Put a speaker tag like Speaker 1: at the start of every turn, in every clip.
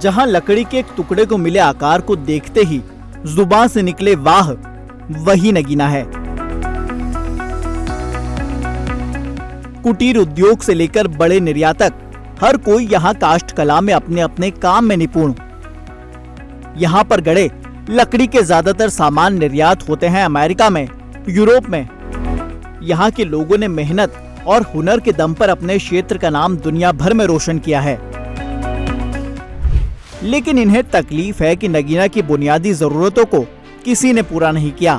Speaker 1: जहां लकड़ी के एक टुकड़े को मिले आकार को देखते ही जुबान से निकले वाह, वही नगीना है। कुटीर उद्योग से लेकर बड़े निर्यातक, हर कोई यहाँ काष्ठ कला में अपने अपने काम में निपुण। यहाँ पर गड़े लकड़ी के ज्यादातर सामान निर्यात होते हैं अमेरिका में, यूरोप में। यहाँ के लोगों ने मेहनत और हुनर के दम पर अपने क्षेत्र का नाम दुनिया भर में रोशन किया है। लेकिन इन्हें तकलीफ है कि नगीना की बुनियादी जरूरतों को किसी ने पूरा नहीं किया।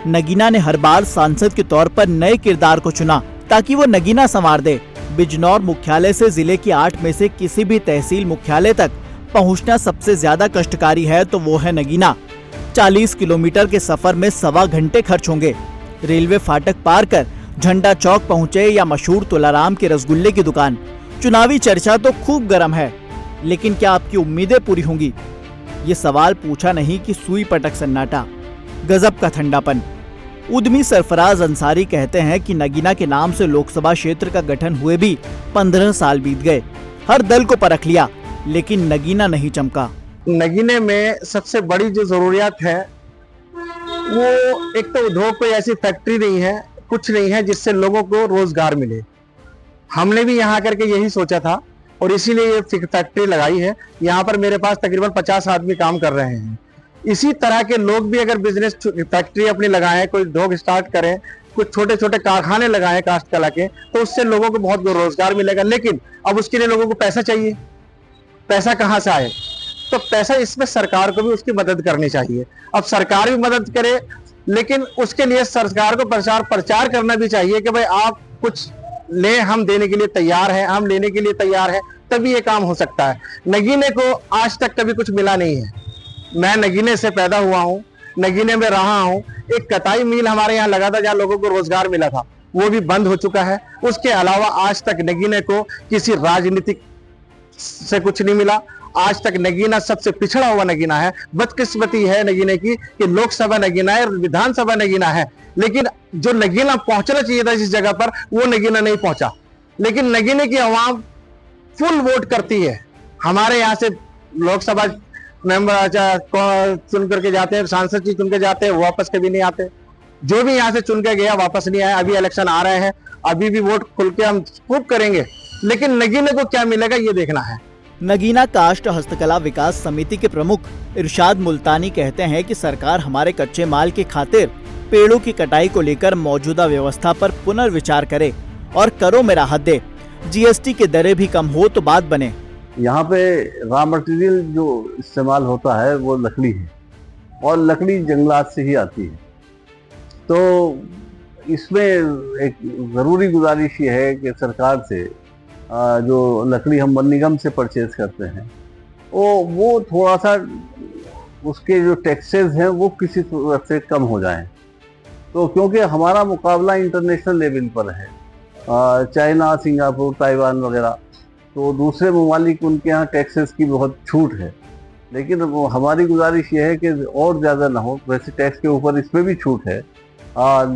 Speaker 1: नगीना ने हर बार सांसद के तौर पर नए किरदार को चुना ताकि वो नगीना संवार दे। बिजनौर मुख्यालय से जिले की 8 में से किसी भी तहसील मुख्यालय तक पहुंचना सबसे ज्यादा कष्टकारी है तो वो है नगीना। 40 किलोमीटर के सफर में 1.25 घंटे खर्च होंगे। रेलवे फाटक पार कर झंडा चौक पहुंचे या मशहूर तुलाराम के रसगुल्ले की दुकान। चुनावी चर्चा तो खूब गर्म है, लेकिन क्या आपकी उम्मीदें पूरी होंगी? ये सवाल पूछा नहीं कि सुई पटक सन्नाटा, गजब का ठंडापन। उद्यमी सरफराज अंसारी कहते हैं कि नगीना के नाम से लोकसभा क्षेत्र का गठन हुए भी 15 साल बीत गए। हर दल को परख लिया, लेकिन नगीना नहीं चमका।
Speaker 2: नगीने में सबसे बड़ी जो जरूरियात है वो एक तो उद्योग कोई ऐसी फैक्ट्री नहीं है, कुछ नहीं है जिससे लोगों को रोजगार मिले। हमने भी यहाँ करके यही सोचा था और इसीलिए ये फैक्ट्री लगाई है। यहाँ पर मेरे पास तकरीबन 50 आदमी काम कर रहे हैं। इसी तरह के लोग भी अगर बिजनेस फैक्ट्री अपनी लगाएं, कोई उद्योग स्टार्ट करें, कुछ छोटे छोटे कारखाने लगाएं काष्ठ कला के, तो उससे लोगों को बहुत रोजगार मिलेगा। लेकिन अब उसके लिए लोगों को पैसा चाहिए। पैसा कहाँ से आए? तो पैसा इसमें सरकार को भी उसकी मदद करनी चाहिए। अब सरकार भी मदद करे, लेकिन उसके लिए सरकार को प्रचार करना भी चाहिए कि भाई आप कुछ ले, हम देने के लिए तैयार हैं, हम लेने के लिए तैयार हैं, तभी ये काम हो सकता है। नगीने को आज तक कभी कुछ मिला नहीं है। मैं नगीने से पैदा हुआ हूँ, नगीने में रहा हूँ। एक कताई मिल हमारे यहाँ लगा था जहाँ लोगों को रोजगार मिला था, वो भी बंद हो चुका है। उसके अलावा आज तक नगीने को किसी राजनीतिक से कुछ नहीं मिला। आज तक नगीना सबसे पिछड़ा हुआ नगीना है। बदकिस्मती है नगीने की कि लोकसभा नगीना है, विधानसभा नगीना है, लेकिन जो नगीना पहुंचना चाहिए था जिस जगह पर, वो नगीना नहीं पहुंचा। लेकिन नगीने की आवाम फुल वोट करती है। हमारे यहाँ से लोकसभा मेंबर चुन करके जाते हैं, सांसद जी चुन के जाते हैं, वापस कभी नहीं आते। जो भी यहाँ से चुन के गया वापस नहीं आया। अभी इलेक्शन आ रहे हैं, अभी भी वोट खुल के हम खूब करेंगे, लेकिन नगीने को क्या मिलेगा ये देखना है।
Speaker 1: नगीना काष्ठ हस्तकला विकास समिति के प्रमुख इरशाद मुल्तानी कहते हैं कि सरकार हमारे कच्चे माल की खातिर पेड़ों की कटाई को लेकर मौजूदा व्यवस्था पर पुनर्विचार करे और करों में राहत दे। जीएसटी के दरें भी कम हो तो बात बने।
Speaker 3: यहाँ पे रॉ मटेरियल जो इस्तेमाल होता है वो लकड़ी है और लकड़ी जंगलात से ही आती है। तो इसमें एक ज़रूरी गुजारिश ये है कि सरकार से जो लकड़ी हम वन निगम से परचेज करते हैं वो थोड़ा सा उसके जो टैक्सेस हैं वो किसी तरह से कम हो जाएं। तो क्योंकि हमारा मुकाबला इंटरनेशनल लेवल पर है, चाइना, सिंगापुर, ताइवान वगैरह, तो दूसरे ममालिक उनके यहाँ टैक्सेस की बहुत छूट है। लेकिन वो हमारी गुजारिश ये है कि और ज़्यादा ना हो। वैसे टैक्स के ऊपर इसमें भी छूट है,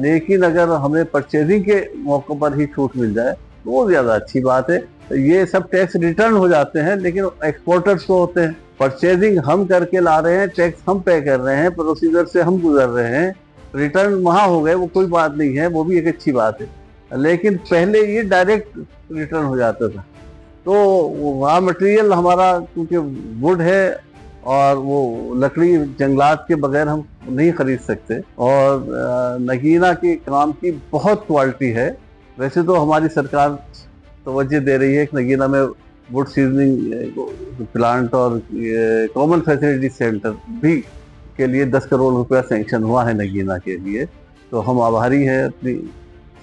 Speaker 3: लेकिन अगर हमें परचेजिंग के मौके पर ही छूट मिल जाए तो वो ज़्यादा अच्छी बात है। ये सब टैक्स रिटर्न हो जाते हैं, लेकिन एक्सपोर्टर्स को होते हैं। परचेजिंग हम करके ला रहे हैं, टैक्स हम पे कर रहे हैं, प्रोसीजर से हम गुजर रहे हैं, रिटर्न वहाँ हो गए, वो कोई बात नहीं है, वो भी एक अच्छी बात है। लेकिन पहले ये डायरेक्ट रिटर्न हो जाता था। तो रॉ मटेरियल हमारा क्योंकि वुड है और वो लकड़ी जंगलात के बगैर हम नहीं खरीद सकते, और नगीना के काम की बहुत क्वालिटी है। वैसे तो हमारी सरकार तवज्जो दे रही है कि नगीना में वुड सीजनिंग प्लांट और कॉमन फैसिलिटी सेंटर भी के लिए 10 करोड़ रुपया सैंक्शन हुआ है नगीना के लिए। तो हम आभारी हैं अपनी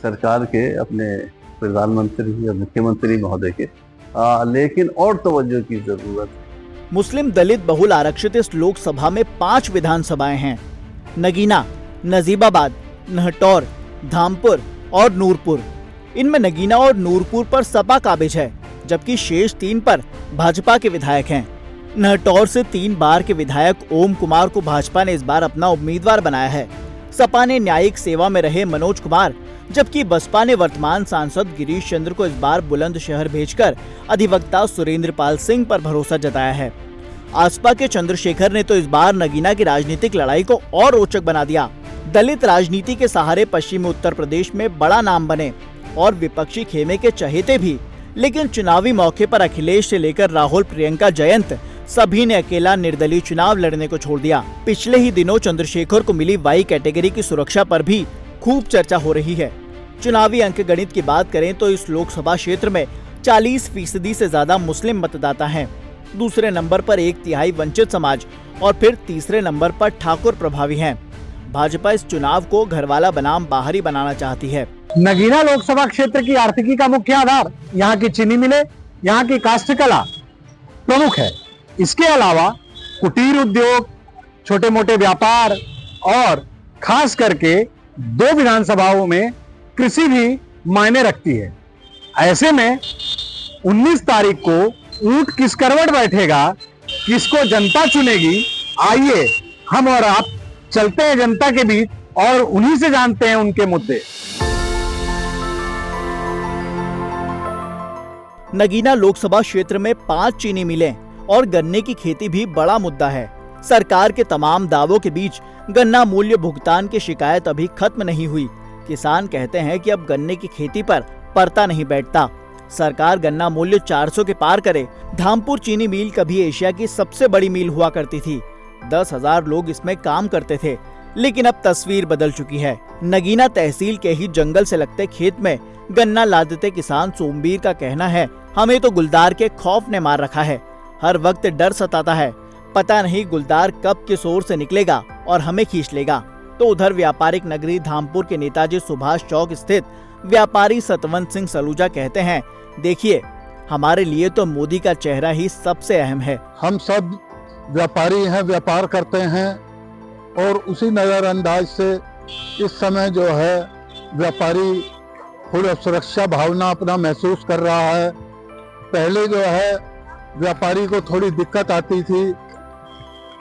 Speaker 3: सरकार के, अपने प्रधानमंत्री और मुख्यमंत्री महोदय के, लेकिन और तवज्जो की जरूरत है।
Speaker 1: मुस्लिम दलित बहुल आरक्षित इस लोकसभा में 5 विधानसभाएं हैं। नगीना, नजीबाबाद, नहटौर, धामपुर और नूरपुर। इनमें नगीना और नूरपुर पर सपा काबिज है, जबकि शेष 3 पर भाजपा के विधायक हैं। नहटौर से 3 बार के विधायक ओम कुमार को भाजपा ने इस बार अपना उम्मीदवार बनाया है। सपा ने न्यायिक सेवा में रहे मनोज कुमार, जबकि बसपा ने वर्तमान सांसद गिरीश चंद्र को इस बार बुलंदशहर भेजकर अधिवक्ता सुरेंद्र पाल सिंह पर भरोसा जताया है। आसपा के चंद्रशेखर ने तो इस बार नगीना की राजनीतिक लड़ाई को और रोचक बना दिया। दलित राजनीति के सहारे पश्चिमी उत्तर प्रदेश में बड़ा नाम बने और विपक्षी खेमे के चहेते भी, लेकिन चुनावी मौके पर अखिलेश से लेकर राहुल, प्रियंका, जयंत सभी ने अकेला निर्दलीय चुनाव लड़ने को छोड़ दिया। पिछले ही दिनों चंद्रशेखर को मिली वाई कैटेगरी की सुरक्षा पर भी खूब चर्चा हो रही है। चुनावी अंकगणित की बात करें तो इस लोकसभा क्षेत्र में 40% से ज्यादा मुस्लिम मतदाता हैं। दूसरे नंबर पर 1/3 वंचित समाज और फिर तीसरे नंबर पर ठाकुर प्रभावी हैं। भाजपा इस चुनाव को घरवाला बनाम बाहरी बनाना चाहती है।
Speaker 2: नगीना लोकसभा क्षेत्र की आर्थिकी का मुख्य आधार यहाँ की चीनी मिलें, यहाँ की काष्ठ कला प्रमुख है। इसके अलावा कुटीर उद्योग, छोटे मोटे व्यापार और खास करके 2 विधानसभाओं में कृषि भी मायने रखती है। ऐसे में 19 तारीख को ऊंट किस करवट बैठेगा, किसको जनता चुनेगी, आइए हम और आप चलते हैं जनता के बीच और उन्हीं से जानते हैं उनके मुद्दे।
Speaker 1: नगीना लोकसभा क्षेत्र में 5 चीनी मिलें और गन्ने की खेती भी बड़ा मुद्दा है। सरकार के तमाम दावों के बीच गन्ना मूल्य भुगतान की शिकायत अभी खत्म नहीं हुई। किसान कहते हैं कि अब गन्ने की खेती पर परता नहीं बैठता। सरकार गन्ना मूल्य 400 के पार करे। धामपुर चीनी मिल कभी एशिया की सबसे बड़ी मिल हुआ करती थी। 10,000 लोग इसमें काम करते थे, लेकिन अब तस्वीर बदल चुकी है। नगीना तहसील के ही जंगल से लगते खेत में गन्ना लादते किसान सोमवीर का कहना है, हमें तो गुलदार के खौफ ने मार रखा है। हर वक्त डर सताता है, पता नहीं गुलदार कब किस ओर से निकलेगा और हमें खींच लेगा। तो उधर व्यापारिक नगरी धामपुर के नेताजी सुभाष चौक स्थित व्यापारी सतवंत सिंह सलूजा कहते हैं, देखिए हमारे लिए तो मोदी का चेहरा ही सबसे अहम है।
Speaker 4: हम सब व्यापारी हैं, व्यापार करते हैं और उसी नजरअंदाज से इस समय जो है व्यापारी थोड़ा सुरक्षा भावना अपना महसूस कर रहा है। पहले जो है व्यापारी को थोड़ी दिक्कत आती थी,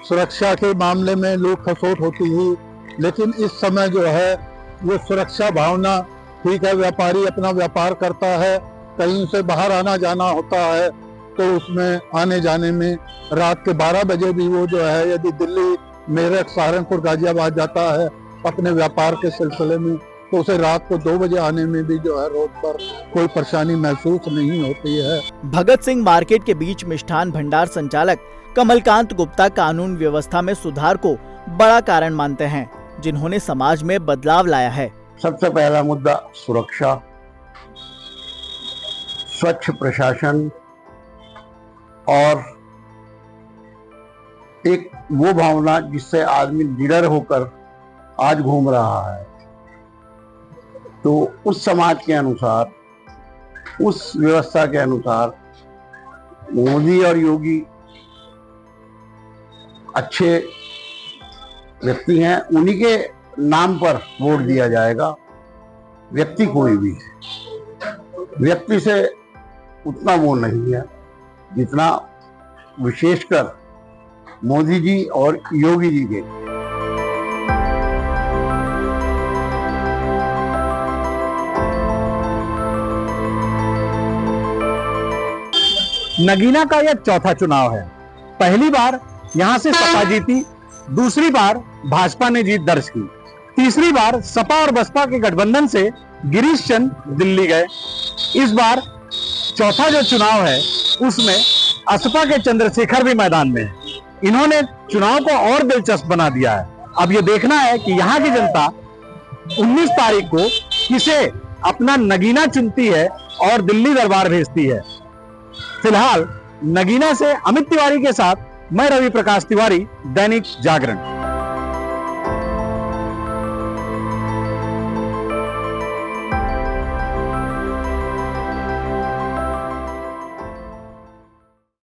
Speaker 4: सुरक्षा के मामले में लोग खसोट होती थी, लेकिन इस समय जो है वो सुरक्षा भावना ठीक है। व्यापारी अपना व्यापार करता है, कहीं से बाहर आना जाना होता है तो उसमें आने जाने में रात के 12 बजे भी वो जो है यदि दिल्ली, मेरठ, सहारनपुर, गाजियाबाद जाता है अपने व्यापार के सिलसिले में तो उसे रात को 2 बजे आने में भी जो है रोड पर कोई परेशानी महसूस नहीं होती है।
Speaker 1: भगत सिंह मार्केट के बीच मिष्ठान भंडार संचालक कमलकांत गुप्ता कानून व्यवस्था में सुधार को बड़ा कारण मानते हैं, जिन्होंने समाज में बदलाव लाया है।
Speaker 3: सबसे पहला मुद्दा सुरक्षा, स्वच्छ प्रशासन और एक वो भावना जिससे आदमी निडर होकर आज घूम रहा है। तो उस समाज के अनुसार, उस व्यवस्था के अनुसार मोदी और योगी अच्छे व्यक्ति हैं, उन्हीं के नाम पर वोट दिया जाएगा। व्यक्ति कोई भी है, व्यक्ति से उतना वो नहीं है जितना विशेषकर मोदी जी और योगी जी के।
Speaker 2: नगीना का यह चौथा चुनाव है। पहली बार यहां से सपा जीती, दूसरी बार भाजपा ने जीत दर्ज की, तीसरी बार सपा और बसपा के गठबंधन से गिरीश चंद्र दिल्ली गए। इस बार चौथा जो चुनाव है उसमें असपा के चंद्रशेखर भी मैदान में है। इन्होंने चुनाव को और दिलचस्प बना दिया है। अब ये देखना है कि यहाँ की जनता 19 तारीख को किसे अपना नगीना चुनती है और दिल्ली दरबार भेजती है। फिलहाल नगीना से अमित तिवारी के साथ मैं रवि प्रकाश तिवारी, दैनिक जागरण।